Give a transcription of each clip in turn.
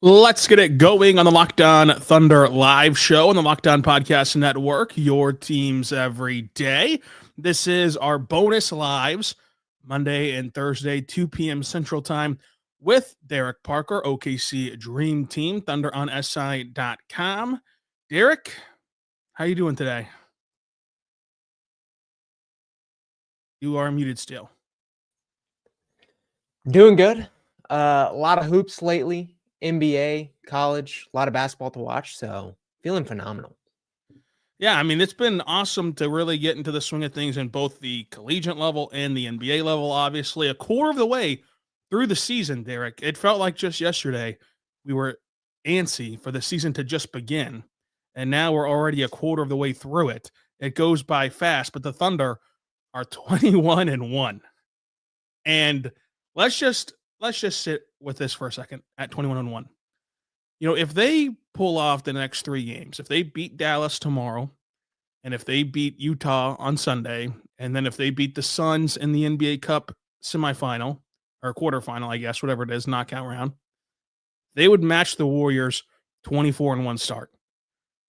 Let's get it going on the Locked On Thunder live show on the Locked On Podcast Network, your teams every day. This is our bonus lives, Monday and Thursday, 2 p.m. Central Time with Derek Parker, OKC Dream Team, ThunderOnSI.com. Derek, how you doing today? You are muted still. Doing good. A lot of hoops lately. NBA, college, a lot of basketball to watch, so feeling phenomenal. Yeah, I mean, it's been awesome to really get into the swing of things in both the collegiate level and the NBA level, obviously. A quarter of the way through the season, Derek. It felt like just yesterday we were antsy for the season to just begin, and now we're already a quarter of the way through it. It goes by fast, but the Thunder are 21-1. And let's just sit with this for a second at 21-1. You know, if they pull off the next 3 games, if they beat Dallas tomorrow, and if they beat Utah on Sunday, and then if they beat the Suns in the NBA Cup semifinal or quarterfinal, I guess, whatever it is, knockout round, they would match the Warriors 24-1 start.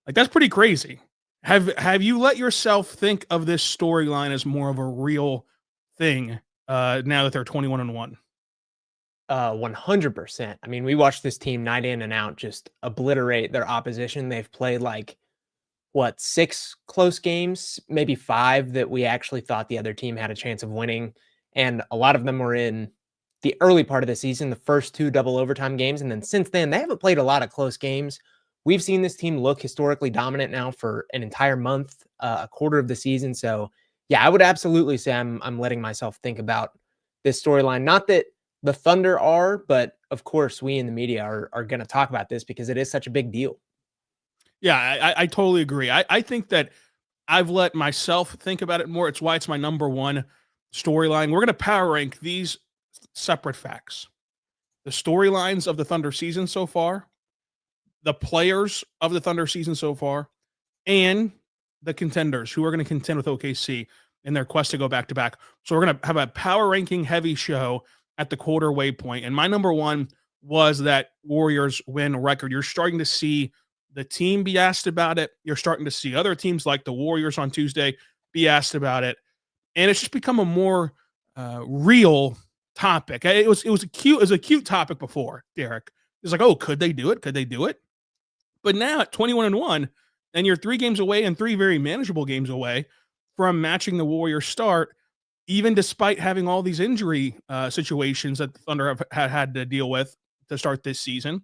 Like, that's pretty crazy. Have you let yourself think of this storyline as more of a real thing now that they're 21-1? 100%. I mean, we watched this team night in and out just obliterate their opposition. They've played 6 close games, maybe 5 that we actually thought the other team had a chance of winning. And a lot of them were in the early part of the season, the first 2 double overtime games. And then since then, they haven't played a lot of close games. We've seen this team look historically dominant now for an entire month, a quarter of the season. So yeah, I would absolutely say I'm letting myself think about this storyline. Not that the Thunder are, but of course we in the media are going to talk about this because it is such a big deal. Yeah, I totally agree. I think that I've let myself think about it more. It's why it's my number one storyline. We're going to power rank these separate facts. The storylines of the Thunder season so far, the players of the Thunder season so far, and the contenders who are going to contend with OKC in their quest to go back-to-back. So we're going to have a power ranking heavy show at the quarter waypoint. And my number one was that Warriors win record. You're starting to see the team be asked about it. You're starting to see other teams like the Warriors on Tuesday be asked about it. And it's just become a more real topic. It was a cute topic before, Derek. It's like, oh, could they do it? Could they do it? But now at 21-1, and you're 3 games away and 3 very manageable games away from matching the Warriors start, even despite having all these injury situations that the Thunder have had to deal with to start this season.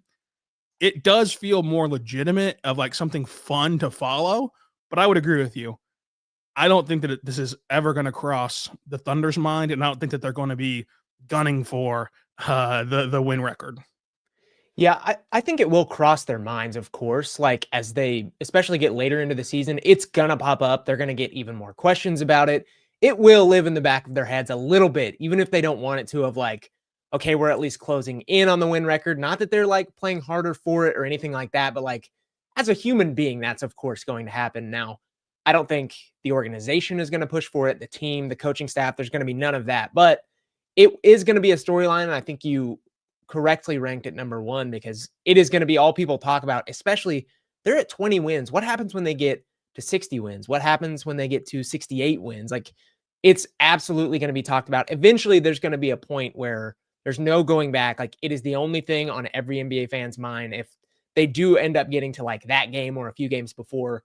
It does feel more legitimate, of like something fun to follow, but I would agree with you. I don't think that this is ever going to cross the Thunder's mind, and I don't think that they're going to be gunning for the win record. Yeah, I think it will cross their minds, of course, like as they especially get later into the season, it's going to pop up. They're going to get even more questions about it. It will live in the back of their heads a little bit, even if they don't want it to, of like, okay, we're at least closing in on the win record. Not that they're like playing harder for it or anything like that, but like as a human being, that's of course going to happen. Now, I don't think the organization is going to push for it. The team, the coaching staff, there's going to be none of that, but it is going to be a storyline. And I think you correctly ranked at number 1 because it is going to be all people talk about, especially they're at 20 wins. What happens when they get to 60 wins? What happens when they get to 68 wins? Like, it's absolutely going to be talked about. Eventually, there's going to be a point where there's no going back. Like, it is the only thing on every NBA fan's mind. If they do end up getting to like that game or a few games before,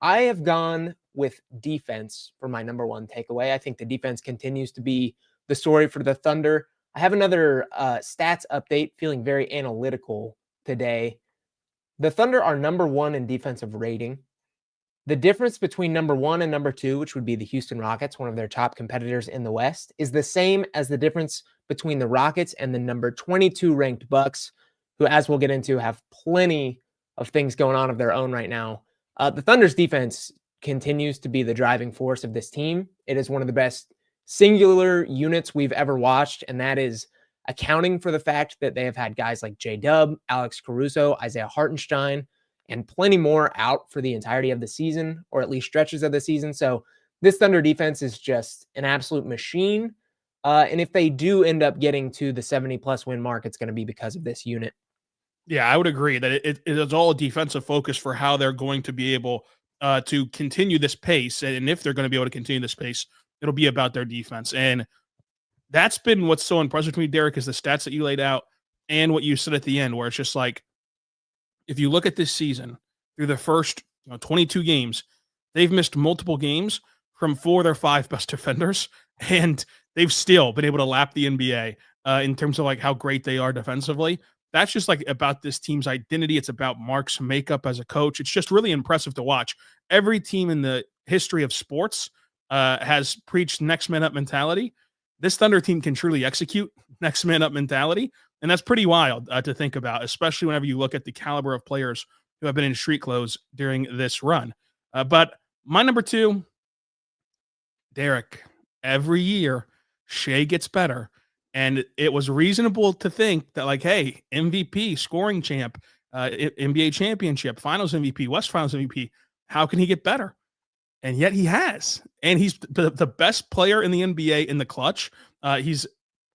I have gone with defense for my number 1 takeaway. I think the defense continues to be the story for the Thunder. I have another stats update, feeling very analytical today. The Thunder are number 1 in defensive rating. The difference between number 1 and number 2, which would be the Houston Rockets, one of their top competitors in the West, is the same as the difference between the Rockets and the number 22 ranked Bucks, who, as we'll get into, have plenty of things going on of their own right now. The Thunder's defense continues to be the driving force of this team. It is one of the best singular units we've ever watched, and that is accounting for the fact that they have had guys like J-Dub, Alex Caruso, Isaiah Hartenstein, and plenty more out for the entirety of the season, or at least stretches of the season. So this Thunder defense is just an absolute machine. And if they do end up getting to the 70-plus win mark, it's going to be because of this unit. Yeah, I would agree that it is all a defensive focus for how they're going to be able to continue this pace. And if they're going to be able to continue this pace, it'll be about their defense. And that's been what's so impressive to me, Derek, is the stats that you laid out and what you said at the end, where it's just like, if you look at this season through the first 22 games, they've missed multiple games from 4 of their 5 best defenders, and they've still been able to lap the NBA in terms of like how great they are defensively. That's just like about this team's identity. It's about Mark's makeup as a coach. It's just really impressive to watch. Every team in the history of sports has preached next man up mentality. This Thunder team can truly execute next man up mentality. And that's pretty wild to think about, especially whenever you look at the caliber of players who have been in street clothes during this run. But my number 2, Derek, every year, Shea gets better. And it was reasonable to think that, like, hey, MVP, scoring champ, NBA championship, finals MVP, West Finals MVP, how can he get better? And yet he has. And he's the best player in the NBA in the clutch. He's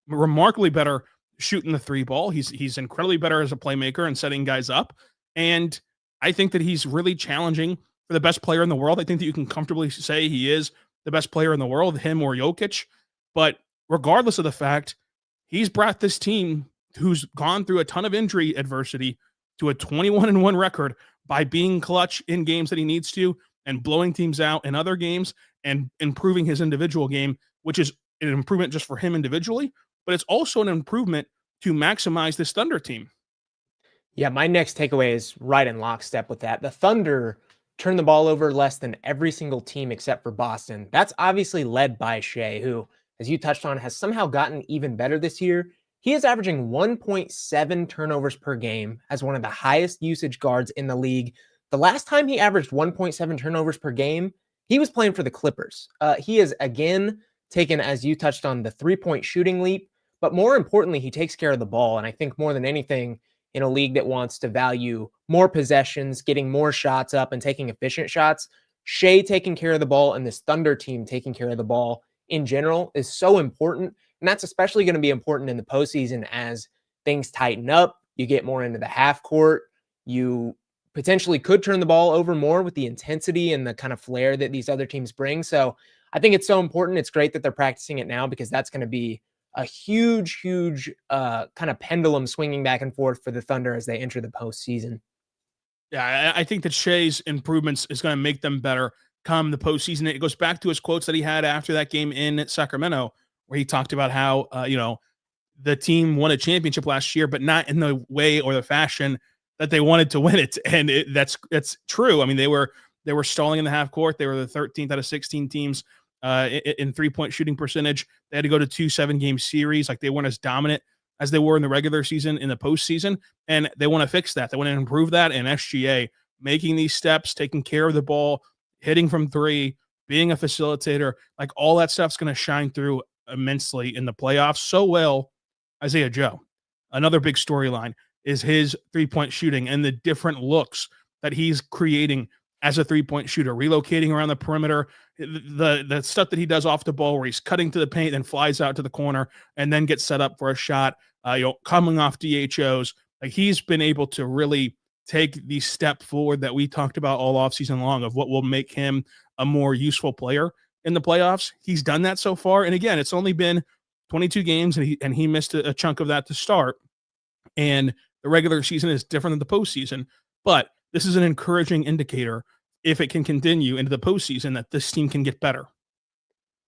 remarkably better shooting the 3 ball. He's incredibly better as a playmaker and setting guys up. And I think that he's really challenging for the best player in the world. I think that you can comfortably say he is the best player in the world, him or Jokic. But regardless of the fact, he's brought this team, who's gone through a ton of injury adversity, to a 21-1 record by being clutch in games that he needs to and blowing teams out in other games and improving his individual game, which is an improvement just for him individually, but it's also an improvement to maximize this Thunder team. Yeah, my next takeaway is right in lockstep with that. The Thunder turn the ball over less than every single team except for Boston. That's obviously led by Shea, who, as you touched on, has somehow gotten even better this year. He is averaging 1.7 turnovers per game as one of the highest usage guards in the league. The last time he averaged 1.7 turnovers per game, he was playing for the Clippers. He has again taken, as you touched on, the 3-point shooting leap, but more importantly, he takes care of the ball. And I think more than anything, in a league that wants to value more possessions, getting more shots up and taking efficient shots, Shea taking care of the ball and this Thunder team taking care of the ball in general is so important. And that's especially going to be important in the postseason as things tighten up. You get more into the half court. You potentially could turn the ball over more with the intensity and the kind of flair that these other teams bring. So I think it's so important. It's great that they're practicing it now, because that's going to be a huge kind of pendulum swinging back and forth for the Thunder as they enter the postseason. Yeah, I think that Shea's improvements is going to make them better come the postseason. It goes back to his quotes that he had after that game in Sacramento, where he talked about how, the team won a championship last year, but not in the way or the fashion that they wanted to win it. And that's true. I mean, they were stalling in the half court. They were the 13th out of 16 teams in 3-point shooting percentage. They had to go to 2 7-game series. Like, they weren't as dominant as they were in the regular season in the postseason. And they want to fix that. They want to improve that. And SGA making these steps, taking care of the ball, hitting from 3, being a facilitator, like all that stuff's going to shine through immensely in the playoffs. So well, Isaiah Joe, another big storyline is his 3-point shooting and the different looks that he's creating as a 3-point shooter, relocating around the perimeter, the stuff that he does off the ball where he's cutting to the paint, then flies out to the corner and then gets set up for a shot, coming off DHOs. Like, he's been able to really take the step forward that we talked about all offseason long of what will make him a more useful player in the playoffs. He's done that so far. And again, it's only been 22 games and he missed a chunk of that to start. And the regular season is different than the postseason, but this is an encouraging indicator, if it can continue into the postseason, that this team can get better.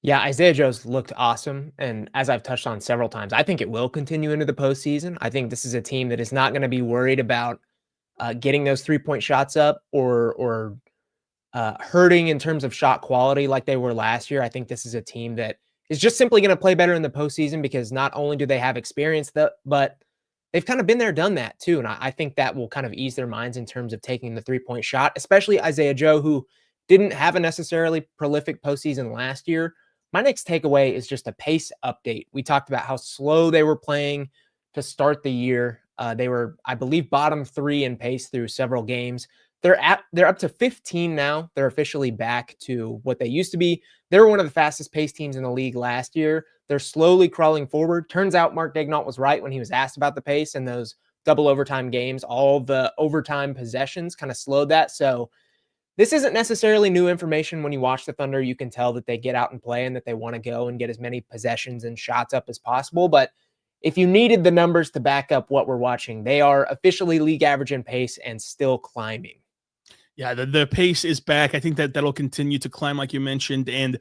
Yeah, Isaiah Joe's looked awesome. And as I've touched on several times, I think it will continue into the postseason. I think this is a team that is not going to be worried about getting those 3-point shots up or hurting in terms of shot quality like they were last year. I think this is a team that is just simply going to play better in the postseason, because not only do they have experience, but they've kind of been there, done that too. And I think that will kind of ease their minds in terms of taking the 3-point shot, especially Isaiah Joe, who didn't have a necessarily prolific postseason last year. My next takeaway is just a pace update. We talked about how slow they were playing to start the year. They were, I believe, bottom 3 in pace through several games. They're up to 15 now. They're officially back to what they used to be. They were one of the fastest paced teams in the league last year. They're slowly crawling forward. Turns out Mark Daigneault was right when he was asked about the pace, and those double overtime games, all the overtime possessions kind of slowed that. So this isn't necessarily new information. When you watch the Thunder, you can tell that they get out and play and that they want to go and get as many possessions and shots up as possible. But if you needed the numbers to back up what we're watching, they are officially league average in pace and still climbing. Yeah, the pace is back. I think that'll continue to climb, like you mentioned, and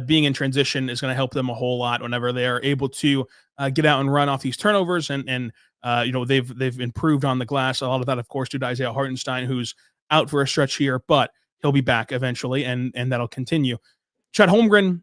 being in transition is going to help them a whole lot whenever they are able to get out and run off these turnovers. And they've improved on the glass. A lot of that, of course, due to Isaiah Hartenstein, who's out for a stretch here, but he'll be back eventually, and that'll continue. Chet Holmgren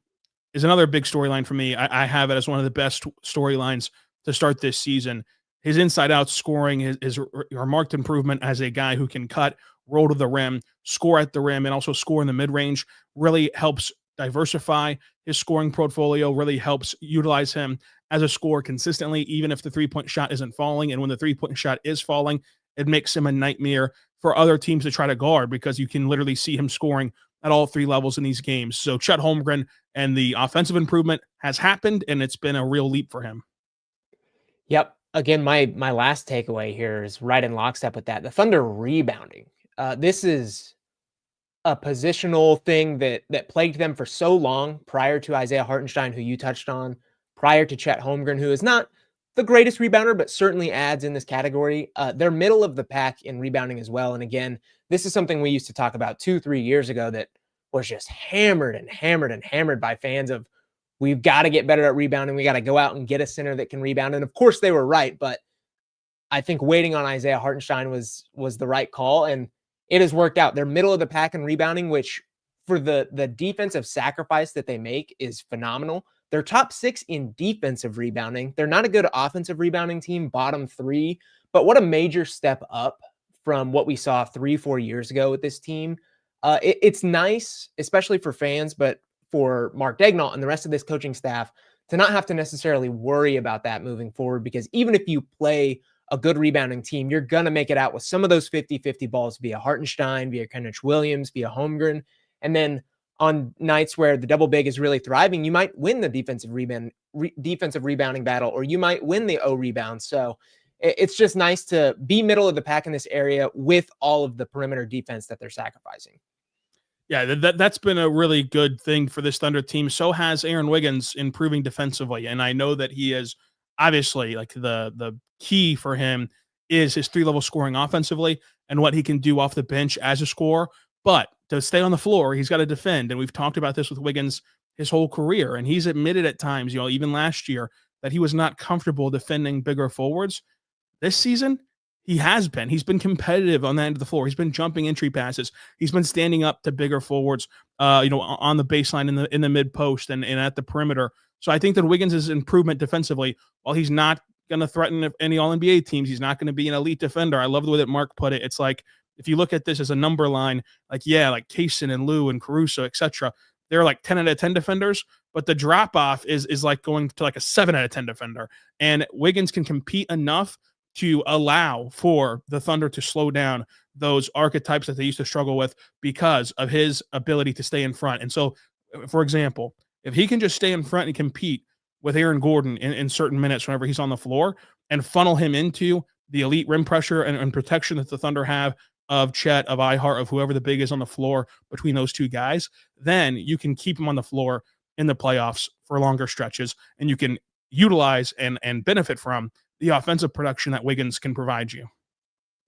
is another big storyline for me. I have it as one of the best storylines to start this season. His inside-out scoring, his marked improvement as a guy who can cut, roll to the rim, score at the rim, and also score in the mid-range really helps diversify his scoring portfolio, really helps utilize him as a scorer consistently, even if the three-point shot isn't falling. And when the three-point shot is falling, it makes him a nightmare for other teams to try to guard because you can literally see him scoring at all three levels in these games. So Chet Holmgren and the offensive improvement has happened, and it's been a real leap for him. Yep. Again, my last takeaway here is right in lockstep with that. The Thunder rebounding. This is a positional thing that plagued them for so long prior to Isaiah Hartenstein, who you touched on, prior to Chet Holmgren, who is not the greatest rebounder, but certainly adds in this category. They're middle of the pack in rebounding as well. And again, this is something we used to talk about 2-3 years ago that was just hammered and hammered and hammered by fans of, we've got to get better at rebounding. We got to go out and get a center that can rebound. And of course they were right, but I think waiting on Isaiah Hartenstein was the right call, and it has worked out. They're middle of the pack in rebounding, which for the defensive sacrifice that they make is phenomenal. They're top 6 in defensive rebounding. They're not a good offensive rebounding team, bottom 3, but what a major step up from what we saw 3-4 years ago with this team. It's nice, especially for fans, but for Mark Daigneault and the rest of this coaching staff to not have to necessarily worry about that moving forward, because even if you play a good rebounding team, you're going to make it out with some of those 50-50 balls via Hartenstein, via Kenrich Williams, via Holmgren. And then on nights where the double big is really thriving, you might win the defensive rebounding battle, or you might win the O rebound. So it's just nice to be middle of the pack in this area with all of the perimeter defense that they're sacrificing. Yeah, that's been a really good thing for this Thunder team. So has Aaron Wiggins improving defensively. And I know that he is obviously like the key for him is his 3-level scoring offensively and what he can do off the bench as a scorer. But to stay on the floor, he's got to defend. And we've talked about this with Wiggins his whole career. And he's admitted at times, even last year, that he was not comfortable defending bigger forwards. This season, he has been. He's been competitive on the end of the floor. He's been jumping entry passes. He's been standing up to bigger forwards, on the baseline in the mid post and at the perimeter. So I think that Wiggins' improvement defensively, while he's not going to threaten any All-NBA teams, he's not going to be an elite defender. I love the way that Mark put it. It's like, if you look at this as a number line, like Kaysen and Lou and Caruso, etc., they're like 10 out of 10 defenders, but the drop off is like going to like a 7 out of 10 defender. And Wiggins can compete enough to allow for the Thunder to slow down those archetypes that they used to struggle with because of his ability to stay in front. And so, for example, if he can just stay in front and compete with Aaron Gordon in certain minutes whenever he's on the floor and funnel him into the elite rim pressure and protection that the Thunder have of Chet, of Ihart, of whoever the big is on the floor between those two guys, then you can keep him on the floor in the playoffs for longer stretches, and you can utilize and benefit from the offensive production that Wiggins can provide you.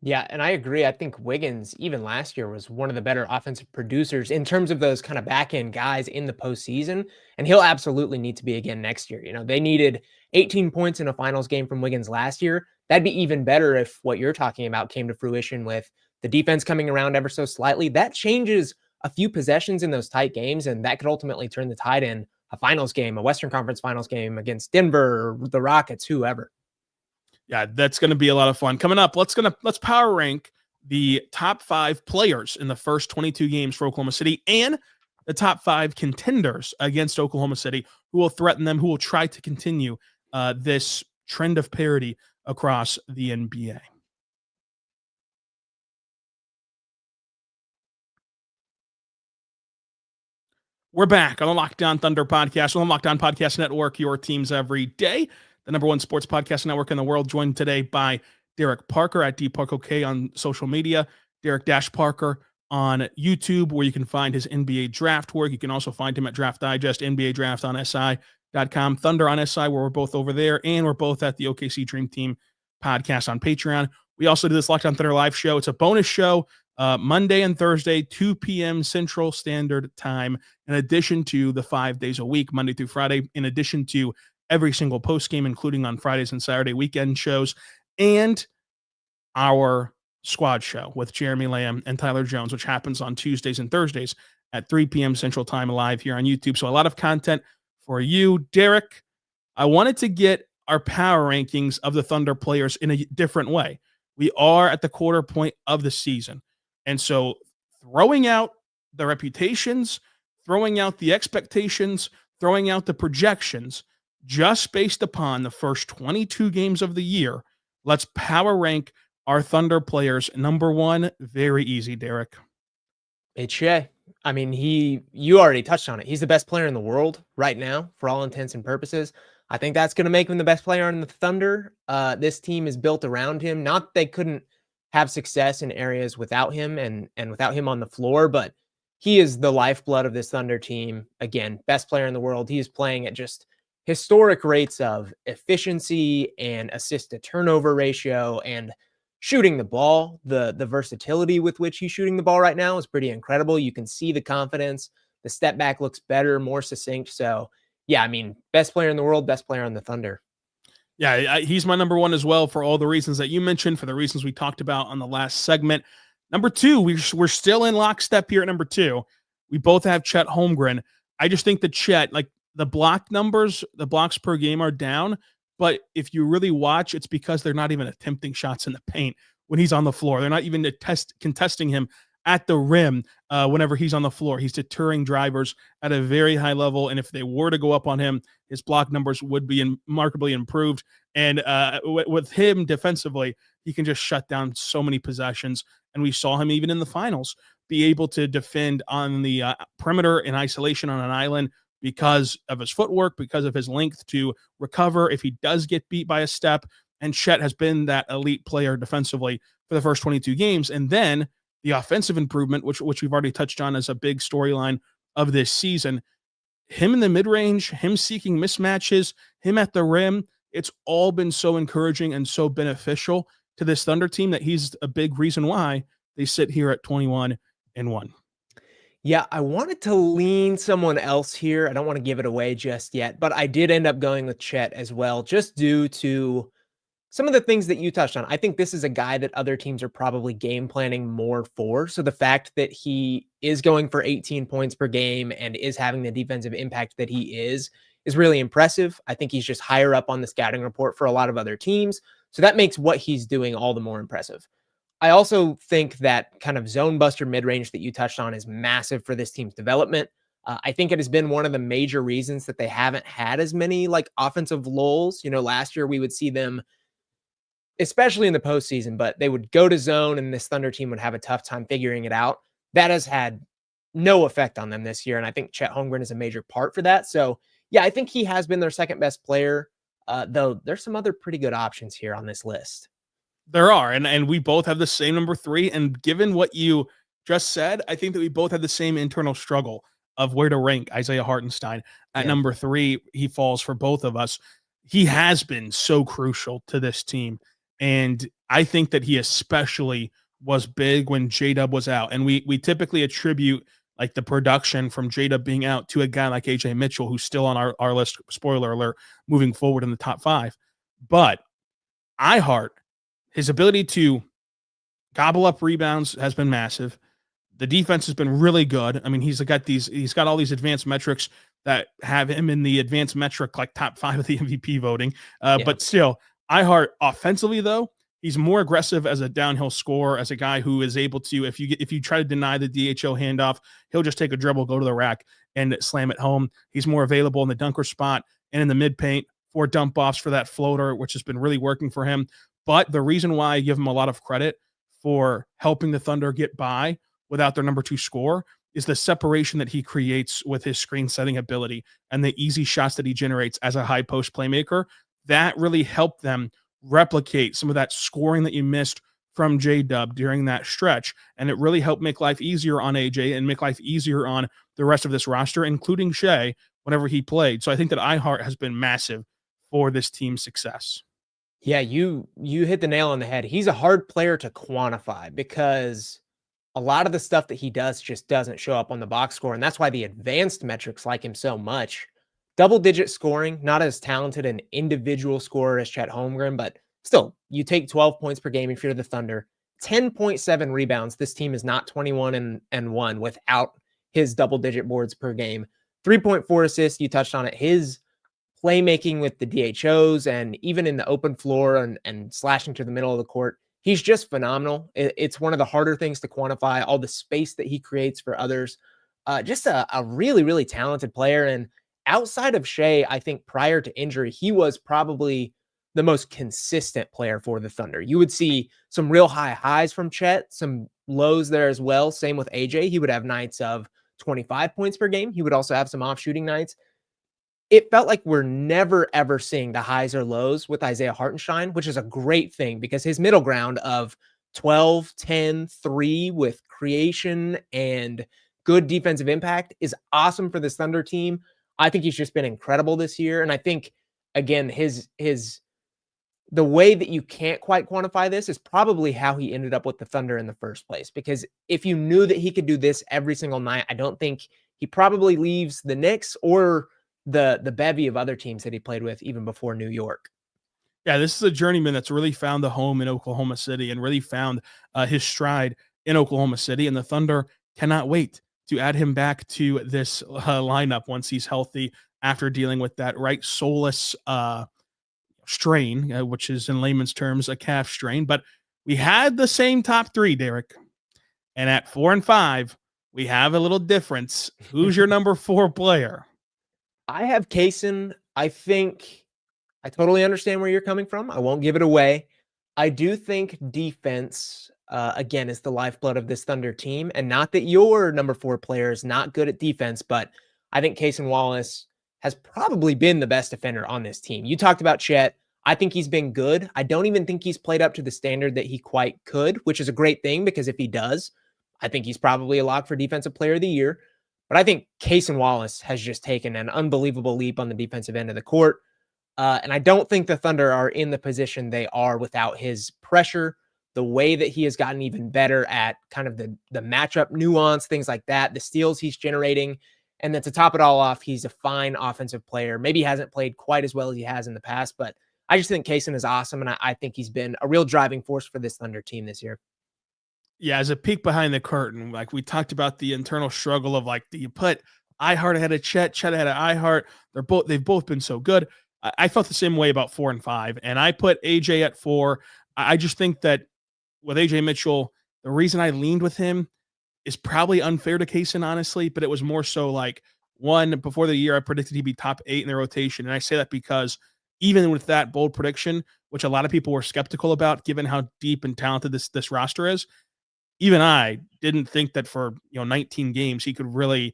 Yeah, and I agree. I think Wiggins, even last year, was one of the better offensive producers in terms of those kind of back end guys in the postseason. And he'll absolutely need to be again next year. They needed 18 points in a finals game from Wiggins last year. That'd be even better if what you're talking about came to fruition with the defense coming around ever so slightly. That changes a few possessions in those tight games, and that could ultimately turn the tide in a finals game, a Western Conference finals game against Denver, or the Rockets, whoever. Yeah, that's going to be a lot of fun. Coming up, let's power rank the top 5 players in the first 22 games for Oklahoma City and the top 5 contenders against Oklahoma City who will threaten them, who will try to continue this trend of parity across the NBA. We're back on the Locked On Thunder podcast on the Locked On Podcast Network, your teams every day. The #1 sports podcast network in the world, joined today by Derek Parker at DParkOK on social media, Derek-Parker on YouTube, where you can find his NBA draft work. You can also find him at Draft Digest, NBA Draft on SI.com, Thunder on SI, where we're both over there, and we're both at the OKC Dream Team podcast on Patreon. We also do this Locked On Thunder live show. It's a bonus show Monday and Thursday, 2 p.m. Central Standard Time, in addition to the 5 days a week, Monday through Friday, in addition to every single post game, including on Fridays and Saturday weekend shows, and our squad show with Jeremy Lamb and Tyler Jones, which happens on Tuesdays and Thursdays at 3 p.m. Central Time live here on YouTube. So a lot of content for you. Derek, I wanted to get our power rankings of the Thunder players in a different way. We are at the quarter point of the season. And so throwing out the reputations, throwing out the expectations, throwing out the projections, just based upon the first 22 games of the year, let's power rank our Thunder players. Number one, very easy, Derek. It's Shea. I mean, you already touched on it. He's the best player in the world right now, for all intents and purposes. I think that's going to make him the best player on the Thunder. This team is built around him. Not that they couldn't have success in areas without him and without him on the floor, but he is the lifeblood of this Thunder team. Again, best player in the world. He is playing at just historic rates of efficiency and assist to turnover ratio and shooting the ball. The versatility with which he's shooting the ball right now is pretty incredible. You can see the confidence. The step back looks better, more succinct. So yeah, I mean, best player in the world, best player on the Thunder. Yeah, he's my number one as well, for all the reasons that you mentioned, for the reasons we talked about on the last segment. Number two, we're still in lockstep here at number two. We both have Chet Holmgren. I just think that Chet, like, the block numbers, the blocks per game are down, but if you really watch, it's because they're not even attempting shots in the paint when he's on the floor. They're not even contesting him at the rim whenever he's on the floor. He's deterring drivers at a very high level, and if they were to go up on him, his block numbers would be remarkably improved. And with him defensively, he can just shut down so many possessions, and we saw him even in the finals be able to defend on the perimeter in isolation on an island because of his footwork, because of his length to recover if he does get beat by a step. And Chet has been that elite player defensively for the first 22 games. And then the offensive improvement, which we've already touched on as a big storyline of this season, him in the mid-range, him seeking mismatches, him at the rim, it's all been so encouraging and so beneficial to this Thunder team that he's a big reason why they sit here at 21-1. Yeah, I wanted to lean someone else here. I don't want to give it away just yet, but I did end up going with Chet as well, just due to some of the things that you touched on. I think this is a guy that other teams are probably game planning more for. So the fact that he is going for 18 points per game and is having the defensive impact that he is really impressive. I think he's just higher up on the scouting report for a lot of other teams. So that makes what he's doing all the more impressive. I also think that kind of zone buster mid-range that you touched on is massive for this team's development. I think it has been one of the major reasons that they haven't had as many like offensive lulls. You know, last year we would see them, especially in the postseason, but they would go to zone and this Thunder team would have a tough time figuring it out. That has had no effect on them this year. And I think Chet Holmgren is a major part for that. So yeah, I think he has been their second best player, though there's some other pretty good options here on this list. There are, and we both have the same number three. And given what you just said, I think that we both have the same internal struggle of where to rank Isaiah Hartenstein at number three. He falls for both of us. He has been so crucial to this team. And I think that he especially was big when J-Dub was out. And we typically attribute like the production from J-Dub being out to a guy like AJ Mitchell, who's still on our list, spoiler alert, moving forward in the top five. But his ability to gobble up rebounds has been massive. The defense has been really good. I mean, he's got all these advanced metrics that have him in the advanced metric, like top five of the MVP voting. But still, offensively though, he's more aggressive as a downhill scorer, as a guy who is able to, if you try to deny the DHO handoff, he'll just take a dribble, go to the rack and slam it home. He's more available in the dunker spot and in the mid paint for dump offs for that floater, which has been really working for him. But the reason why I give him a lot of credit for helping the Thunder get by without their number two scorer is the separation that he creates with his screen setting ability and the easy shots that he generates as a high post playmaker. That really helped them replicate some of that scoring that you missed from J-Dub during that stretch. And it really helped make life easier on AJ and make life easier on the rest of this roster, including Shea, whenever he played. So I think that iHeart has been massive for this team's success. Yeah, you hit the nail on the head. He's a hard player to quantify because a lot of the stuff that he does just doesn't show up on the box score, and that's why the advanced metrics like him so much. Double-digit scoring, not as talented an individual scorer as Chet Holmgren, but still, you take 12 points per game if you're the Thunder. 10.7 rebounds. This team is not 21-1 without his double-digit boards per game. 3.4 assists, you touched on it. His playmaking with the DHOs and even in the open floor and slashing to the middle of the court, he's just phenomenal. It's one of the harder things to quantify, all the space that he creates for others. Just a really, really talented player. And outside of Shea, I think prior to injury, he was probably the most consistent player for the Thunder. You would see some real high highs from Chet, some lows there as well. Same with AJ. He would have nights of 25 points per game. He would also have some off shooting nights. It felt like we're never, ever seeing the highs or lows with Isaiah Hartenstein, which is a great thing because his middle ground of 12, 10, 3 with creation and good defensive impact is awesome for this Thunder team. I think he's just been incredible this year. And I think, again, the way that you can't quite quantify this is probably how he ended up with the Thunder in the first place. Because if you knew that he could do this every single night, I don't think he probably leaves the Knicks or the bevy of other teams that he played with even before New York. Yeah, this is a journeyman that's really found the home in Oklahoma City and really found his stride in Oklahoma City. And the Thunder cannot wait to add him back to this lineup once he's healthy after dealing with that right soulless strain, which is in layman's terms a calf strain. But we had the same top three, Derek. And at 4 and 5, we have a little difference. Who's your number 4 player? I have Kaysen. I think I totally understand where you're coming from. I won't give it away. I do think defense, again, is the lifeblood of this Thunder team. And not that your number 4 player is not good at defense, but I think Kaysen Wallace has probably been the best defender on this team. You talked about Chet. I think he's been good. I don't even think he's played up to the standard that he quite could, which is a great thing because if he does, I think he's probably a lock for Defensive Player of the Year. But I think Kaysen Wallace has just taken an unbelievable leap on the defensive end of the court. And I don't think the Thunder are in the position they are without his pressure, the way that he has gotten even better at kind of the matchup nuance, things like that, the steals he's generating. And then to top it all off, he's a fine offensive player. Maybe he hasn't played quite as well as he has in the past, but I just think Kaysen is awesome. And I think he's been a real driving force for this Thunder team this year. Yeah, as a peek behind the curtain, like we talked about the internal struggle of like, do you put iHeart ahead of Chet ahead of iHeart? They've both been so good. I felt the same way about 4 and 5, and I put AJ at 4. I just think that with AJ Mitchell, the reason I leaned with him is probably unfair to Kaysen, honestly, but it was more so like one before the year I predicted he'd be top 8 in the rotation, and I say that because even with that bold prediction, which a lot of people were skeptical about, given how deep and talented this roster is. Even I didn't think that for 19 games he could really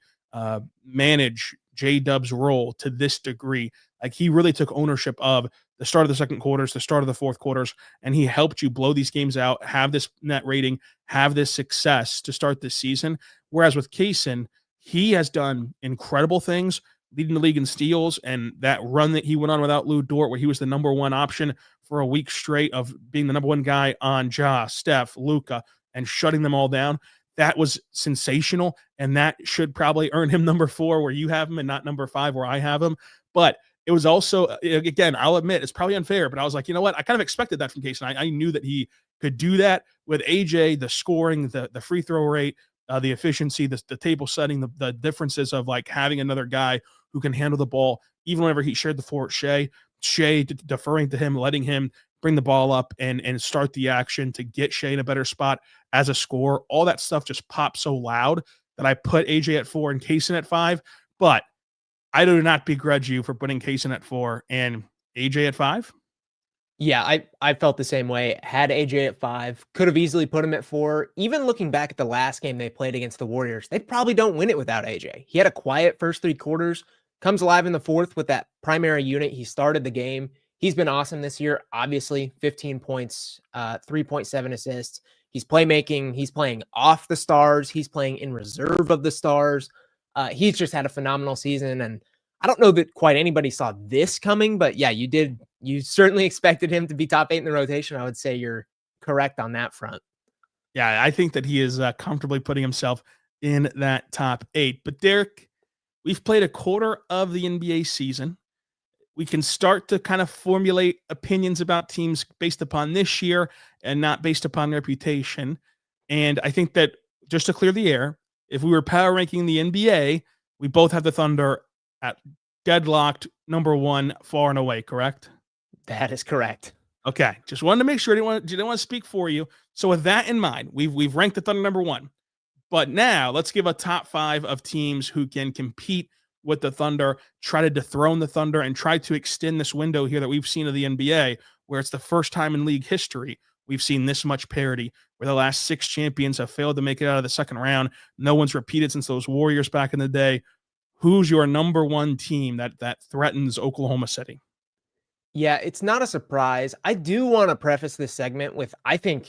manage J-Dub's role to this degree. Like he really took ownership of the start of the second quarters, the start of the fourth quarters, and he helped you blow these games out, have this net rating, have this success to start this season. Whereas with Kaysen, he has done incredible things, leading the league in steals, and that run that he went on without Lou Dort, where he was the number 1 option for a week straight of being the number 1 guy on Ja, Steph, Luka, and shutting them all down. That was sensational, and that should probably earn him number 4 where you have him and not number 5 where I have him. But it was also, again, I'll admit, it's probably unfair, but I was like, you know what? I kind of expected that from Kaysen. I knew that he could do that with AJ, the scoring, the free throw rate, the efficiency, the table setting, the differences of like having another guy who can handle the ball, even whenever he shared the floor with Shea deferring to him, letting him bring the ball up and start the action to get Shea in a better spot as a scorer. All that stuff just popped so loud that I put AJ at 4 and Kaysen at 5. But I do not begrudge you for putting Kaysen at 4 and AJ at 5. Yeah, I felt the same way. Had AJ at 5, could have easily put him at 4. Even looking back at the last game they played against the Warriors, they probably don't win it without AJ. He had a quiet first 3 quarters, comes alive in the fourth with that primary unit. He started the game. He's been awesome this year. Obviously, 15 points, 3.7 assists. He's playmaking. He's playing off the stars. He's playing in reserve of the stars. He's just had a phenomenal season. And I don't know that quite anybody saw this coming, but yeah, you did. You certainly expected him to be top 8 in the rotation. I would say you're correct on that front. Yeah, I think that he is comfortably putting himself in that top 8. But Derek, we've played a quarter of the NBA season. We can start to kind of formulate opinions about teams based upon this year and not based upon reputation. And I think that just to clear the air, if we were power ranking the NBA, we both have the Thunder at deadlocked number 1 far and away, correct? That is correct. Okay, just wanted to make sure I didn't want to speak for you. So with that in mind, we've ranked the Thunder number 1. But now let's give a top 5 of teams who can compete with the Thunder, try to dethrone the Thunder, and try to extend this window here that we've seen of the NBA, where it's the first time in league history we've seen this much parity, where the last 6 champions have failed to make it out of the second round. No one's repeated since those Warriors back in the day. Who's your number 1 team that threatens Oklahoma City? Yeah, it's not a surprise. I do want to preface this segment with I think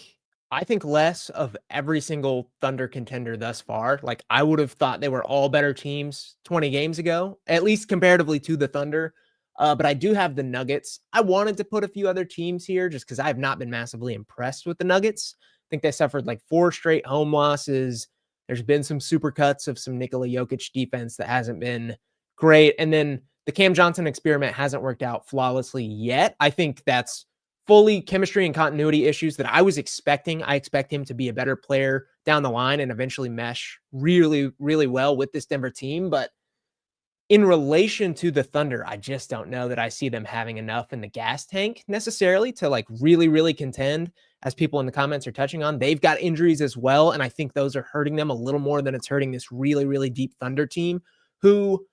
less of every single Thunder contender thus far. Like I would have thought they were all better teams 20 games ago, at least comparatively to the Thunder. But I do have the Nuggets. I wanted to put a few other teams here just because I have not been massively impressed with the Nuggets. I think they suffered like 4 straight home losses. There's been some super cuts of some Nikola Jokic defense that hasn't been great. And then the Cam Johnson experiment hasn't worked out flawlessly yet. I think that's fully chemistry and continuity issues that I was expecting. I expect him to be a better player down the line and eventually mesh really, really well with this Denver team. But in relation to the Thunder, I just don't know that I see them having enough in the gas tank necessarily to like really, really contend, as people in the comments are touching on. They've got injuries as well, and I think those are hurting them a little more than it's hurting this really, really deep Thunder team, who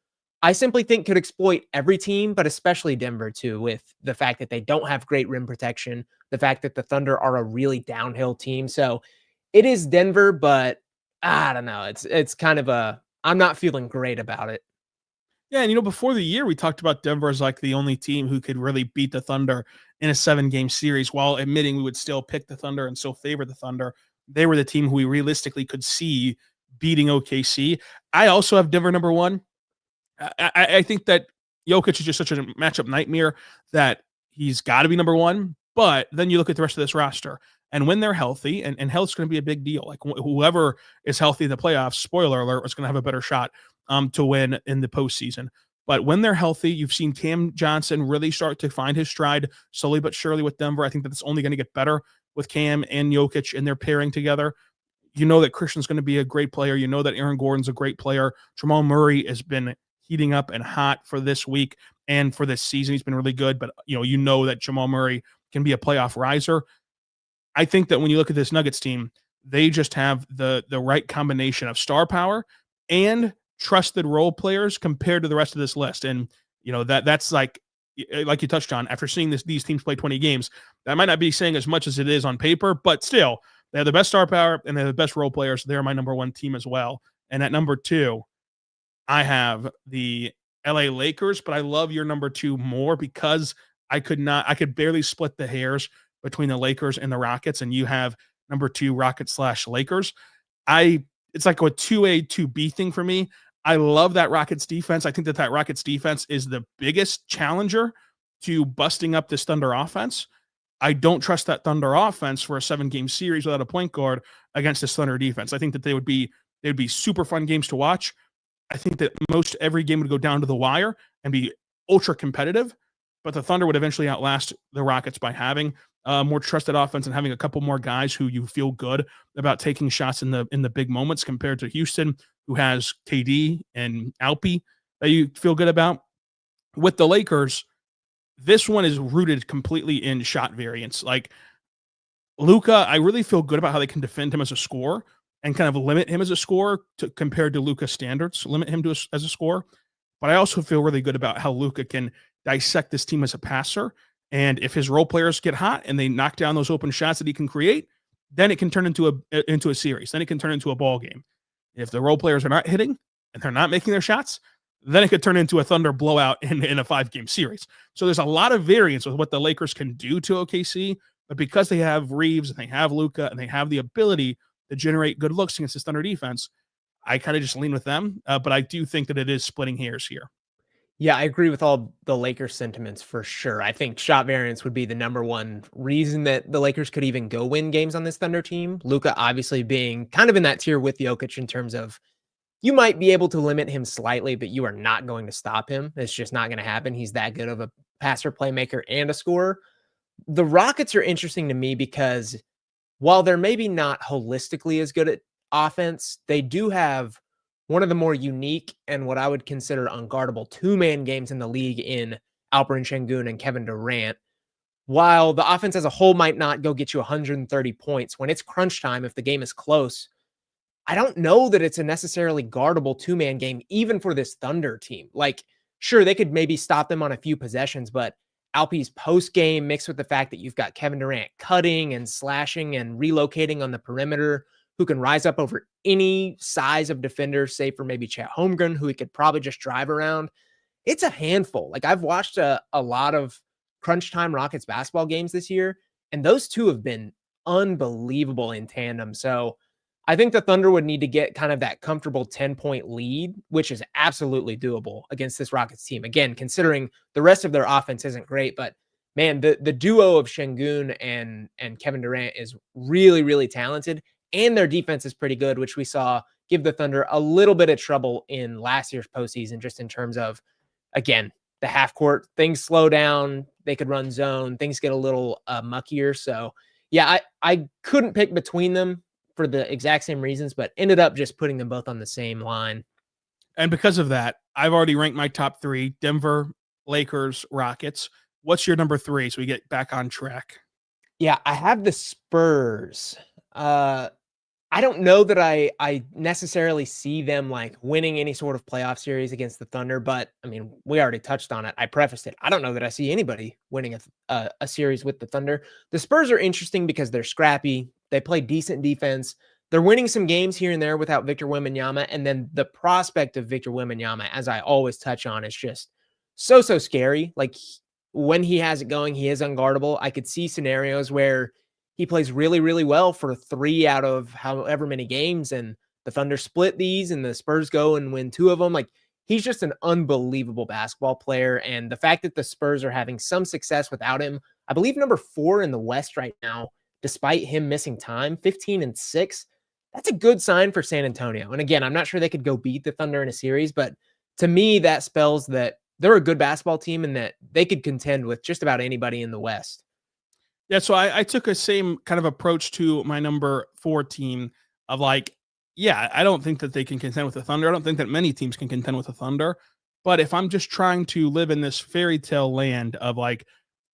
I simply think could exploit every team, but especially Denver too, with the fact that they don't have great rim protection, the fact that the Thunder are a really downhill team. So it is Denver, but I don't know. It's kind of I'm not feeling great about it. Yeah, and before the year, we talked about Denver as like the only team who could really beat the Thunder in a 7-game series, while admitting we would still pick the Thunder and still favor the Thunder. They were the team who we realistically could see beating OKC. I also have Denver number 1. I think that Jokic is just such a matchup nightmare that he's got to be number 1. But then you look at the rest of this roster, and when they're healthy, and health's going to be a big deal. Like whoever is healthy in the playoffs, spoiler alert, is going to have a better shot to win in the postseason. But when they're healthy, you've seen Cam Johnson really start to find his stride slowly but surely with Denver. I think that it's only going to get better with Cam and Jokic and their pairing together. You know that Christian's going to be a great player. You know that Aaron Gordon's a great player. Jamal Murray has been heating up and hot for this week and for this season. He's been really good, but you know that Jamal Murray can be a playoff riser. I think that when you look at this Nuggets team, they just have the right combination of star power and trusted role players compared to the rest of this list. And that's like you touched on, after seeing these teams play 20 games, that might not be saying as much as it is on paper, but still they have the best star power and they have the best role players. They're my number 1 team as well. And at number 2, I have the LA Lakers, but I love your number 2 more because I could barely split the hairs between the Lakers and the Rockets, and you have number 2 Rockets/Lakers. It's like a 2A, 2B thing for me. I love that Rockets defense. I think that Rockets defense is the biggest challenger to busting up this Thunder offense. I don't trust that Thunder offense for a 7-game series without a point guard against this Thunder defense. I think that they'd be super fun games to watch. I think that most every game would go down to the wire and be ultra competitive, but the Thunder would eventually outlast the Rockets by having more trusted offense and having a couple more guys who you feel good about taking shots in the big moments, compared to Houston, who has KD and Alpi that you feel good about. With the Lakers, this one is rooted completely in shot variance. Like Luka, I really feel good about how they can defend him as a scorer and kind of limit him as a scorer compared to Luka's standards, limit him as a scorer. But I also feel really good about how Luka can dissect this team as a passer. And if his role players get hot and they knock down those open shots that he can create, then it can turn into a series. Then it can turn into a ball game. If the role players are not hitting and they're not making their shots, then it could turn into a Thunder blowout in a 5-game series. So there's a lot of variance with what the Lakers can do to OKC, but because they have Reeves and they have Luka and they have the ability to generate good looks against this Thunder defense, I kind of just lean with them. But I do think that it is splitting hairs here. Yeah, I agree with all the Lakers sentiments for sure. I think shot variance would be the number one reason that the Lakers could even go win games on this Thunder team. Luka obviously being kind of in that tier with Jokic in terms of you might be able to limit him slightly, but you are not going to stop him. It's just not going to happen. He's that good of a passer, playmaker, and a scorer. The Rockets are interesting to me because while they're maybe not holistically as good at offense, they do have one of the more unique and what I would consider unguardable two-man games in the league in Alperen Şengün and Kevin Durant. While the offense as a whole might not go get you 130 points, when it's crunch time, if the game is close, I don't know that it's a necessarily guardable two-man game, even for this Thunder team. Like, sure, they could maybe stop them on a few possessions, but Alpe's post-game mixed with the fact that you've got Kevin Durant cutting and slashing and relocating on the perimeter, who can rise up over any size of defender, save for maybe Chet Holmgren, who he could probably just drive around. It's a handful. Like, I've watched a lot of crunch time Rockets basketball games this year, and those two have been unbelievable in tandem. So I think the Thunder would need to get kind of that comfortable 10-point lead, which is absolutely doable against this Rockets team. Again, considering the rest of their offense isn't great, but man, the duo of Şengün and Kevin Durant is really, really talented, and their defense is pretty good, which we saw give the Thunder a little bit of trouble in last year's postseason, just in terms of, again, the half court, things slow down, they could run zone, things get a little muckier. So yeah, I couldn't pick between them for the exact same reasons, but ended up just putting them both on the same line. And because of that, I've already ranked my top 3: Denver, Lakers, Rockets. What's your number 3 so we get back on track? Yeah, I have the Spurs. I don't know that I necessarily see them like winning any sort of playoff series against the Thunder, but I mean, we already touched on it. I prefaced it. I don't know that I see anybody winning a series with the Thunder. The Spurs are interesting because they're scrappy. They play decent defense. They're winning some games here and there without Victor Wembanyama, and then the prospect of Victor Wembanyama, as I always touch on, is just so scary. Like, when he has it going, he is unguardable. I could see scenarios where he plays really, really well for 3 out of however many games, and the Thunder split these and the Spurs go and win 2 of them. Like, he's just an unbelievable basketball player. And the fact that the Spurs are having some success without him, I believe number 4 in the West right now, despite him missing time, 15-6, that's a good sign for San Antonio. And again, I'm not sure they could go beat the Thunder in a series, but to me, that spells that they're a good basketball team and that they could contend with just about anybody in the West. Yeah, so I took a same kind of approach to my number 4 team of like, yeah, I don't think that they can contend with the Thunder. I don't think that many teams can contend with the Thunder. But if I'm just trying to live in this fairy tale land of like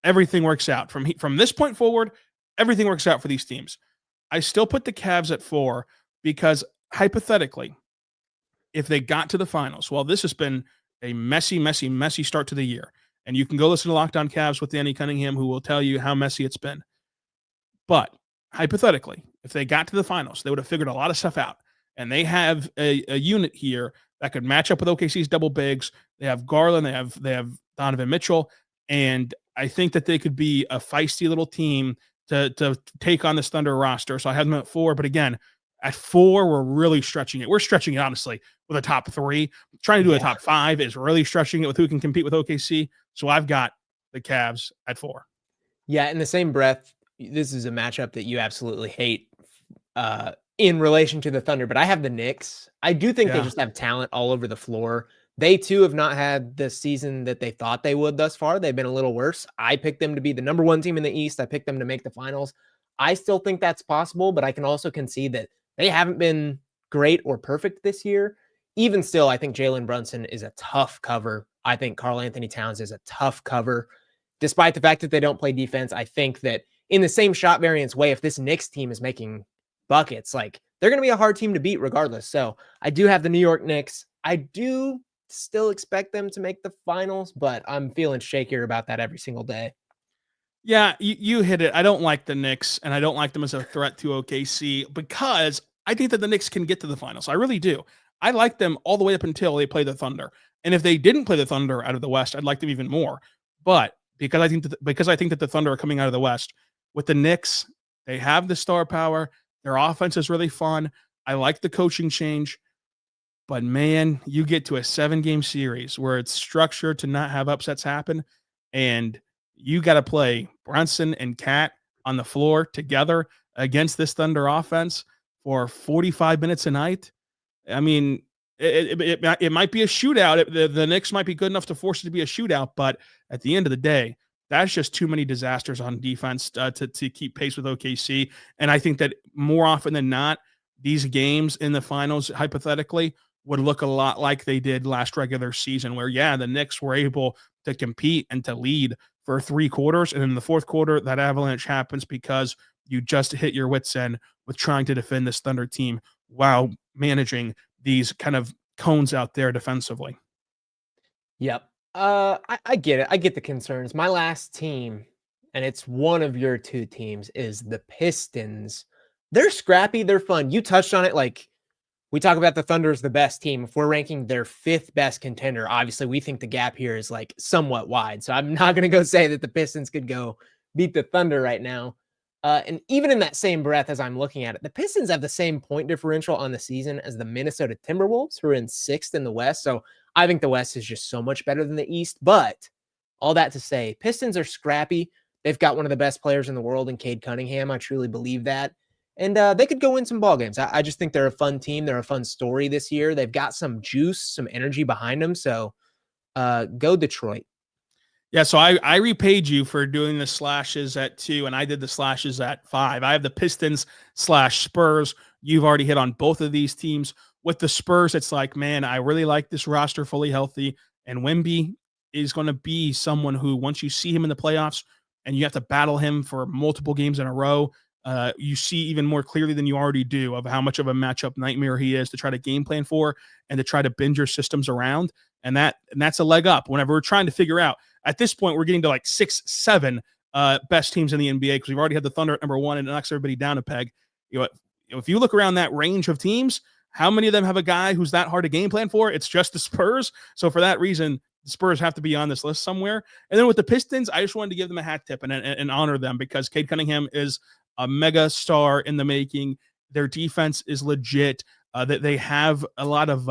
everything works out from this point forward, everything works out for these teams, I still put the Cavs at 4 because hypothetically, if they got to the finals, well, this has been a messy start to the year. And you can go listen to Locked On Cavs with Danny Cunningham, who will tell you how messy it's been. But hypothetically, if they got to the finals, they would have figured a lot of stuff out. And they have a unit here that could match up with OKC's double bigs. They have Garland, they have Donovan Mitchell, and I think that they could be a feisty little team to take on this Thunder roster. So I have them at 4. But again, at 4, we're really stretching it. We're stretching it, honestly, with a top 3. Trying to do a top 5 is really stretching it with who can compete with OKC. So I've got the Cavs at 4. Yeah, in the same breath, this is a matchup that you absolutely hate in relation to the Thunder, but I have the Knicks. I do think they just have talent all over the floor. They, too, have not had the season that they thought they would thus far. They've been a little worse. I picked them to be the number 1 team in the East. I picked them to make the finals. I still think that's possible, but I can also concede that they haven't been great or perfect this year. Even still, I think Jalen Brunson is a tough cover. I think Karl Anthony Towns is a tough cover. Despite the fact that they don't play defense, I think that in the same shot variance way, if this Knicks team is making buckets, like, they're going to be a hard team to beat regardless. So I do have the New York Knicks. I do still expect them to make the finals, but I'm feeling shakier about that every single day. Yeah, you hit it. I don't like the Knicks, and I don't like them as a threat to OKC because I think that the Knicks can get to the finals. I really do. I like them all the way up until they play the Thunder. And if they didn't play the Thunder out of the West, I'd like them even more. But because I think that the Thunder are coming out of the West with the Knicks, they have the star power. Their offense is really fun. I like the coaching change. But man, you get to a 7-game series where it's structured to not have upsets happen, and you got to play Brunson and Cat on the floor together against this Thunder offense for 45 minutes a night. I mean, it might be a shootout. The Knicks might be good enough to force it to be a shootout, but at the end of the day, that's just too many disasters on defense to keep pace with OKC. And I think that more often than not, these games in the finals, hypothetically, would look a lot like they did last regular season, where, yeah, the Knicks were able to compete and to lead for 3 quarters. And in the fourth quarter, that avalanche happens because you just hit your wits end with trying to defend this Thunder team while managing these kind of cones out there defensively. Yep. I get it. I get the concerns. My last team, and it's one of your 2 teams, is the Pistons. They're scrappy. They're fun. You touched on it. Like, we talk about the Thunder as the best team. If we're ranking their 5th best contender, obviously we think the gap here is like somewhat wide. So I'm not going to go say that the Pistons could go beat the Thunder right now. And even in that same breath, as I'm looking at it, the Pistons have the same point differential on the season as the Minnesota Timberwolves, who are in 6th in the West. So I think the West is just so much better than the East. But all that to say, Pistons are scrappy. They've got one of the best players in the world in Cade Cunningham. I truly believe that. And they could go win some ball games. I just think they're a fun team. They're a fun story this year. They've got some juice, some energy behind them. So go Detroit. Yeah, so I repaid you for doing the slashes at 2, and I did the slashes at 5. I have the Pistons / Spurs. You've already hit on both of these teams. With the Spurs, it's like, man, I really like this roster fully healthy, and Wemby is going to be someone who, once you see him in the playoffs and you have to battle him for multiple games in a row, you see even more clearly than you already do of how much of a matchup nightmare he is to try to game plan for and to try to bend your systems around. And that's a leg up whenever we're trying to figure out. At this point, we're getting to like 6, 7 best teams in the NBA because we've already had the Thunder at number 1 and it knocks everybody down a peg. If you look around that range of teams, how many of them have a guy who's that hard to game plan for? It's just the Spurs. So for that reason, the Spurs have to be on this list somewhere. And then with the Pistons, I just wanted to give them a hat tip and honor them because Cade Cunningham is a mega star in the making. Their defense is legit. They have a lot of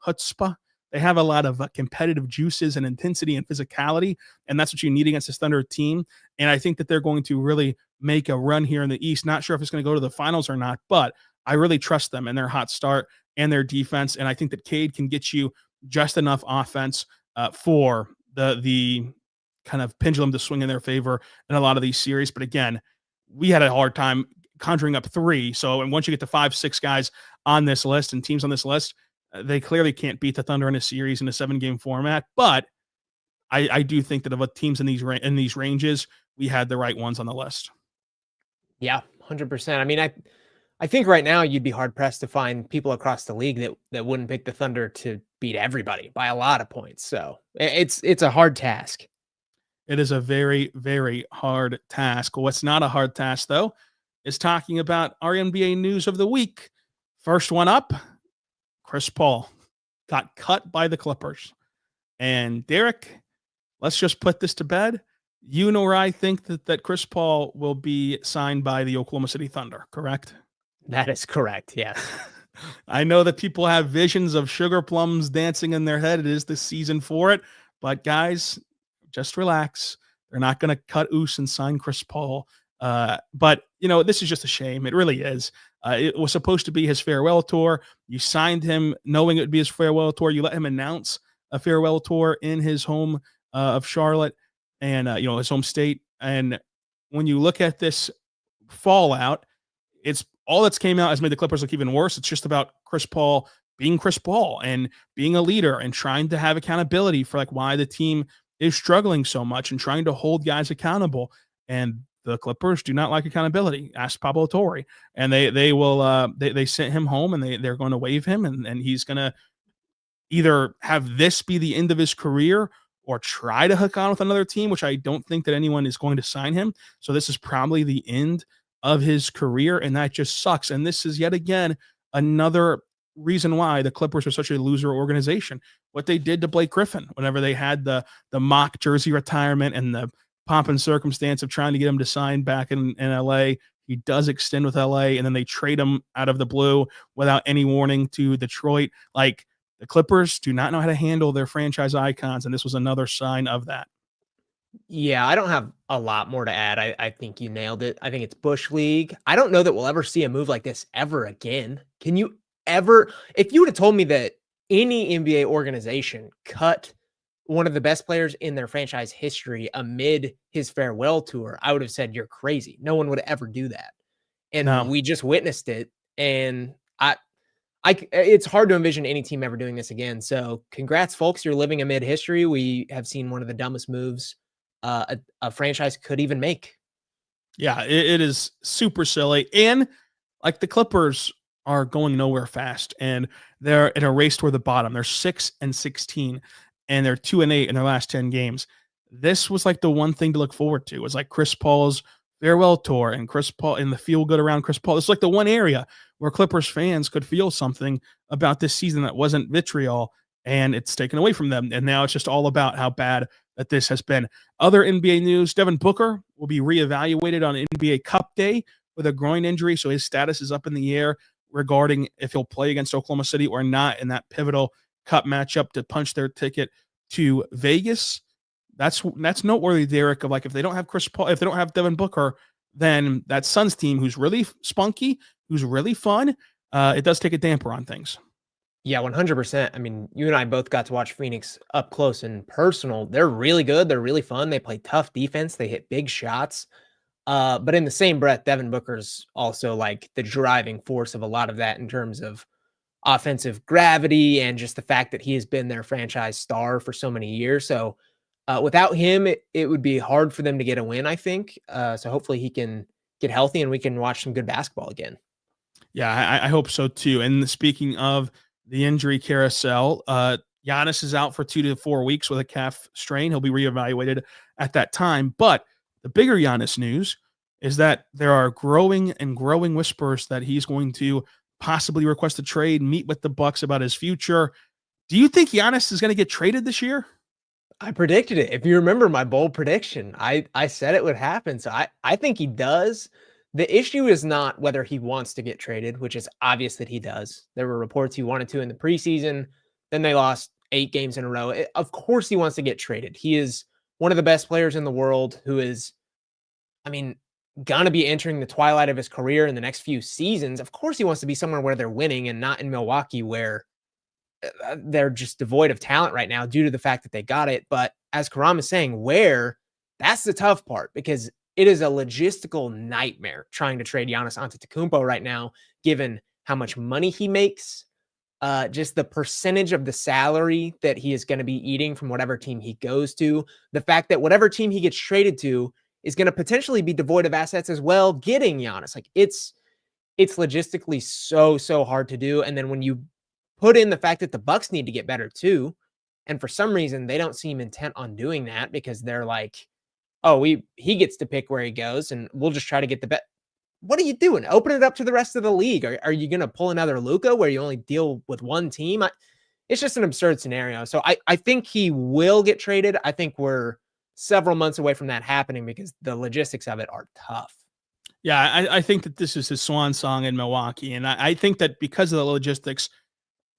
chutzpah. They have a lot of competitive juices and intensity and physicality, and that's what you need against this Thunder team. And I think that they're going to really make a run here in the East. Not sure if it's going to go to the finals or not, but I really trust them and their hot start and their defense. And I think that Cade can get you just enough offense for the kind of pendulum to swing in their favor in a lot of these series. But again, we had a hard time conjuring up 3. So, and once you get to 5, 6 guys on this list and teams on this list, they clearly can't beat the Thunder in a series in a 7-game format. But I do think that of teams in these ranges, we had the right ones on the list. Yeah, 100%. I mean, I think right now you'd be hard pressed to find people across the league that wouldn't pick the Thunder to beat everybody by a lot of points. So it's a hard task. It is a very, very hard task. What's not a hard task, though, is talking about our NBA news of the week. First one up, Chris Paul got cut by the Clippers. And Derek, let's just put this to bed. You know where I think that Chris Paul will be signed by the Oklahoma City Thunder, correct? That is correct, yes. I know that people have visions of sugar plums dancing in their head. It is the season for it. But guys, just relax. They're not going to cut Oos and sign Chris Paul. But, this is just a shame. It really is. It was supposed to be his farewell tour. You signed him knowing it would be his farewell tour. You let him announce a farewell tour in his home of Charlotte and, his home state. And when you look at this fallout, it's all that's came out has made the Clippers look even worse. It's just about Chris Paul being Chris Paul and being a leader and trying to have accountability for like why the team is struggling so much and trying to hold guys accountable. And the Clippers do not like accountability. Ask Pablo Torre, and they will they sent him home and they're going to waive him and he's going to either have this be the end of his career or try to hook on with another team, which I don't think that anyone is going to sign him. So this is probably the end of his career, and that just sucks. And this is yet again another reason why the Clippers are such a loser organization. What they did to Blake Griffin whenever they had the mock jersey retirement and the pomp and circumstance of trying to get him to sign back in LA. He does extend with LA, and then they trade him out of the blue without any warning to Detroit. Like, the Clippers do not know how to handle their franchise icons, and this was another sign of that. Yeah, I don't have a lot more to add. I think you nailed it. I think it's Bush League. I don't know that we'll ever see a move like this ever again. Can you ever, if you would have told me that any NBA organization cut one of the best players in their franchise history amid his farewell tour, I would have said you're crazy. No one would ever do that. And we just witnessed it. And it's hard to envision any team ever doing this again. So congrats, folks. You're living amid history. We have seen one of the dumbest moves a franchise could even make. Yeah, it is super silly. And like, the Clippers are going nowhere fast, and they're in a race toward the bottom. They're 6-16, and they're 2-8 in their last 10 games. This was like the one thing to look forward to. It was like Chris Paul's farewell tour and Chris Paul and the feel good around Chris Paul. It's like the one area where Clippers fans could feel something about this season that wasn't vitriol, and it's taken away from them. And now it's just all about how bad that this has been. Other NBA news: Devin Booker will be reevaluated on NBA Cup Day with a groin injury, so his status is up in the air regarding if he'll play against Oklahoma City or not in that pivotal Cup matchup to punch their ticket to Vegas. That's noteworthy, Derek, of like, if they don't have Chris Paul, if they don't have Devin Booker, then that Suns team, who's really spunky, who's really fun, it does take a damper on things. Yeah, 100%. I mean, you and I both got to watch Phoenix up close and personal. They're really good. They're really fun. They play tough defense. They hit big shots. But in the same breath, Devin Booker's also like the driving force of a lot of that in terms of offensive gravity and just the fact that he has been their franchise star for so many years. So without him, it would be hard for them to get a win, I think. So hopefully he can get healthy and we can watch some good basketball again. Yeah, I hope so too. And speaking of the injury carousel, Giannis is out for 2 to 4 weeks with a calf strain. He'll be reevaluated at that time. But the bigger Giannis news is that there are growing whispers that he's going to possibly request a trade, meet with the Bucks about his future. Do you think Giannis is going to get traded this year? I predicted it. If you remember my bold prediction, I said it would happen. So I think he does. The issue is not whether he wants to get traded, which is obvious that he does. There were reports he wanted to in the preseason. Then they lost 8 games in a row. Of course he wants to get traded. He is one of the best players in the world who is, I mean, going to be entering the twilight of his career in the next few seasons. Of course he wants to be somewhere where they're winning and not in Milwaukee where they're just devoid of talent right now due to the fact that they got it. But as Karam is saying, that's the tough part, because it is a logistical nightmare trying to trade Giannis Antetokounmpo right now, given how much money he makes, just the percentage of the salary that he is going to be eating from whatever team he goes to, the fact that whatever team he gets traded to is going to potentially be devoid of assets as well, getting Giannis. Like, it's logistically so hard to do. And then when you put in the fact that the Bucks need to get better too, and for some reason they don't seem intent on doing that, because they're like, oh, he gets to pick where he goes and we'll just try to get the bet. What are you doing? Open it up to the rest of the league. Are you going to pull another Luka where you only deal with one team? It's just an absurd scenario. So I think he will get traded. I think we're several months away from that happening because the logistics of it are tough. Yeah, I think that this is his swan song in Milwaukee. And I think that because of the logistics,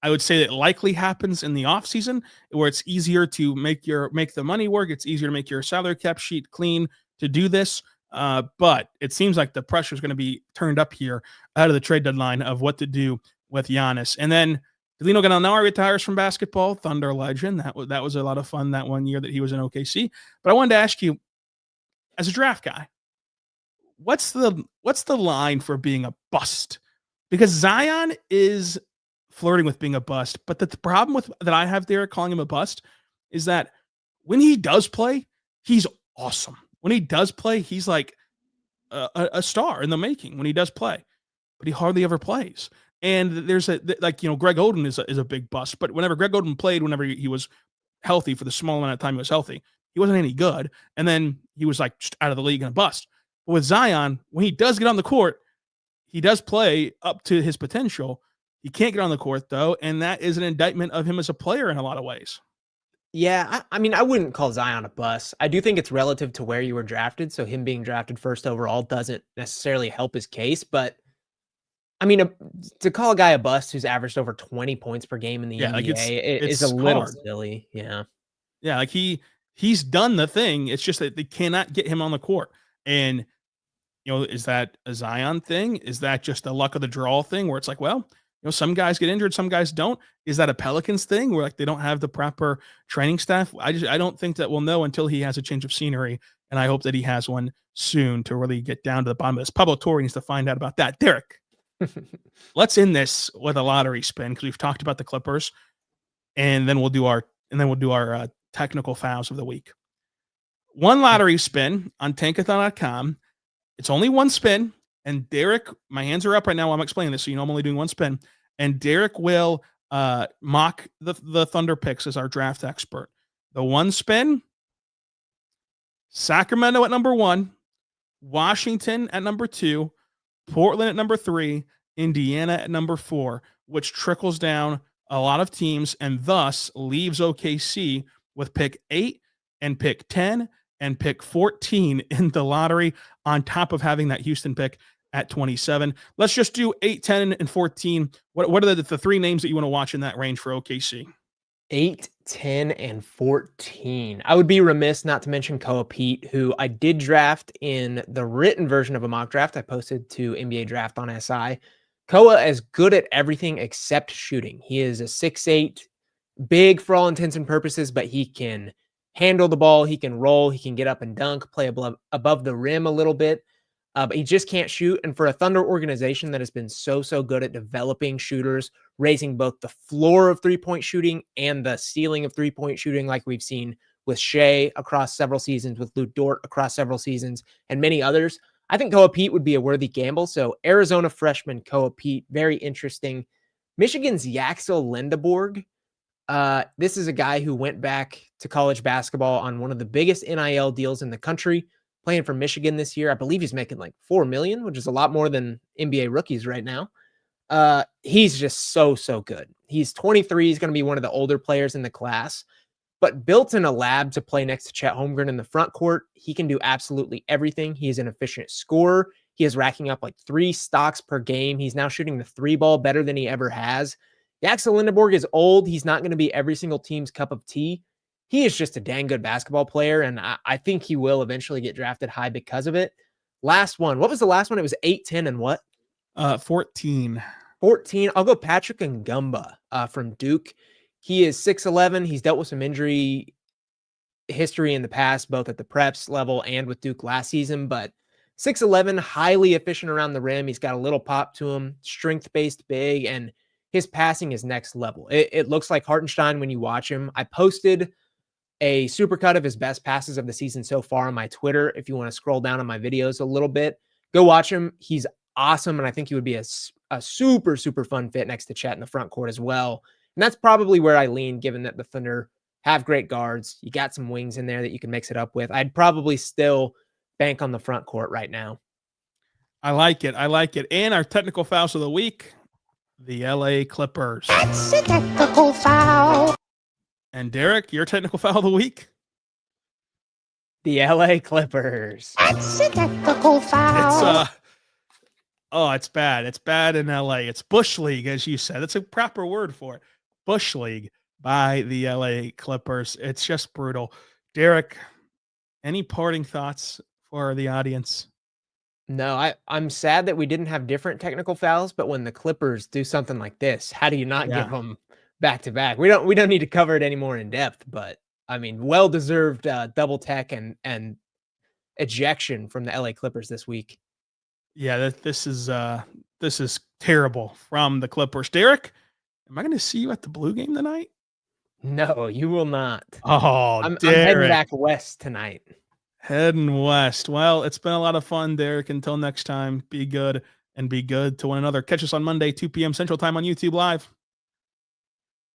I would say that it likely happens in the offseason, where it's easier to make the money work. It's easier to make your salary cap sheet clean to do this. But it seems like the pressure is going to be turned up here out of the trade deadline of what to do with Giannis. And then Danilo Gallinari retires from basketball, Thunder legend. That was a lot of fun that one year that he was in OKC. But I wanted to ask you, as a draft guy, what's the line for being a bust? Because Zion is flirting with being a bust, but the problem that I have there calling him a bust is that when he does play, he's awesome. When he does play, he's like a star in the making when he does play, but he hardly ever plays. And there's Greg Oden is a big bust, but whenever Greg Oden played, whenever he was healthy for the small amount of time he was healthy, he wasn't any good. And then he was like just out of the league and a bust. But with Zion, when he does get on the court, he does play up to his potential. He can't get on the court, though, and that is an indictment of him as a player in a lot of ways. Yeah, I mean, I wouldn't call Zion a bust. I do think it's relative to where you were drafted, so him being drafted first overall doesn't necessarily help his case, but I mean, to call a guy a bust who's averaged over 20 points per game in the Yeah, like NBA is a it's little hard. silly. Yeah. Yeah, like he's done the thing. It's just that they cannot get him on the court. And is that a Zion thing? Is that just a luck of the draw thing where it's like, well, some guys get injured, some guys don't? Is that a Pelicans thing where like they don't have the proper training staff? I don't think that we'll know until he has a change of scenery. And I hope that he has one soon to really get down to the bottom of this. Pablo Torre needs to find out about that. Derek, let's end this with a lottery spin because we've talked about the Clippers, and then we'll do our technical fouls of the week. One lottery spin on tankathon.com. It's only one spin, and Derek, my hands are up right now while I'm explaining this, so I'm only doing one spin, and Derek will mock the Thunder picks as our draft expert. The one spin, Sacramento at number 1, Washington at number 2, Portland at number 3, Indiana at number 4, which trickles down a lot of teams and thus leaves OKC with pick 8 and pick 10 and pick 14 in the lottery on top of having that Houston pick at 27. Let's just do 8, 10, and 14. What are the 3 names that you want to watch in that range for OKC? 8, 10, and 14. I would be remiss not to mention Koa Pete, who I did draft in the written version of a mock draft I posted to NBA Draft on SI. Koa is good at everything except shooting. He is a 6'8", big for all intents and purposes, but he can handle the ball, he can roll, he can get up and dunk, play above the rim a little bit, but he just can't shoot. And for a Thunder organization that has been so good at developing shooters, raising both the floor of three-point shooting and the ceiling of three-point shooting, like we've seen with Shea across several seasons, with Lou Dort across several seasons, and many others, I think Koa Pete would be a worthy gamble. So Arizona freshman Koa Pete, very interesting. Michigan's Yaxel Lendeborg. This is a guy who went back to college basketball on one of the biggest NIL deals in the country, playing for Michigan this year. I believe he's making like $4 million, which is a lot more than NBA rookies right now. He's just so good. He's 23. He's going to be one of the older players in the class, but built in a lab to play next to Chet Holmgren in the front court. He can do absolutely everything. He is an efficient scorer. He is racking up like 3 stocks per game. He's now shooting the 3 ball better than he ever has. Yaxel Lendeborg is old. He's not going to be every single team's cup of tea. He is just a dang good basketball player, and I think he will eventually get drafted high because of it. Last one. What was the last one? It was 8, 10, and what? 14. 14. I'll go Patrick Ngumba from Duke. He is 6'11". He's dealt with some injury history in the past, both at the preps level and with Duke last season, but 6'11", highly efficient around the rim. He's got a little pop to him, strength-based big, and his passing is next level. It looks like Hartenstein when you watch him. I posted a supercut of his best passes of the season so far on my Twitter. If you want to scroll down on my videos a little bit, go watch him. He's awesome, and I think he would be a super fun fit next to Chet in the front court as well. And that's probably where I lean, given that the Thunder have great guards. You got some wings in there that you can mix it up with. I'd probably still bank on the front court right now. I like it. And our technical fouls of the week, the LA Clippers. That's a technical foul. And Derek, your technical foul of the week? The LA Clippers. That's a technical foul. It's bad. It's bad in LA. It's Bush League, as you said. That's a proper word for it. Bush League by the LA Clippers. It's just brutal. Derek, any parting thoughts for the audience? No, I'm sad that we didn't have different technical fouls, but when the Clippers do something like this, how do you not give them back to back? We don't need to cover it any more in depth, but I mean, well-deserved double tech and ejection from the LA Clippers this week. Yeah, this is terrible from the Clippers. Derek, am I going to see you at the Blue game tonight? No, you will not. Oh, I'm heading back west tonight. Heading west. Well, it's been a lot of fun, Derek. Until next time, be good and be good to one another. Catch us on Monday, 2 p.m. Central Time on YouTube Live.